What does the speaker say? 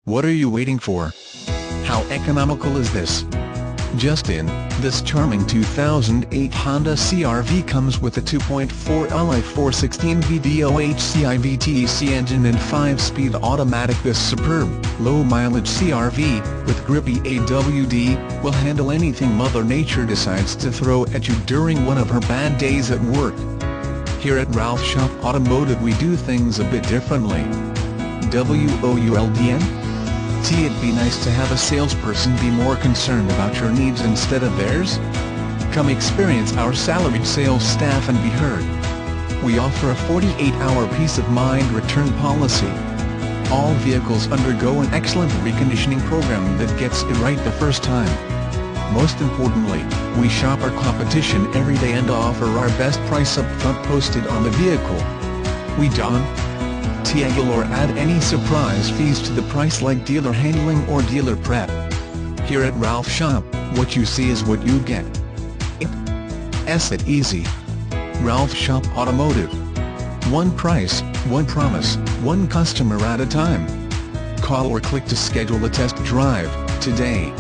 What are you waiting for? How economical is this? Just in, this charming 2008 Honda CR-V comes with a 2.4 Li 416 VDOH CIVTEC engine and 5-speed automatic. This superb, low-mileage CR-V, with grippy AWD, will handle anything Mother Nature decides to throw at you during one of her bad days at work. Here at Ralph Shop Automotive we do things a bit differently. WOULDN? It'd be nice to have a salesperson be more concerned about your needs instead of theirs? Come experience our salaried sales staff and be heard. We offer a 48-hour peace of mind return policy. All vehicles undergo an excellent reconditioning program that gets it right the first time. Most importantly, we shop our competition every day and offer our best price up front posted on the vehicle. We don't toggle or add any surprise fees to the price like dealer handling or dealer prep. Here at Ralph Shop, what you see is what you get. It's that easy. Ralph Shop Automotive. One price, one promise, one customer at a time. Call or click to schedule a test drive today.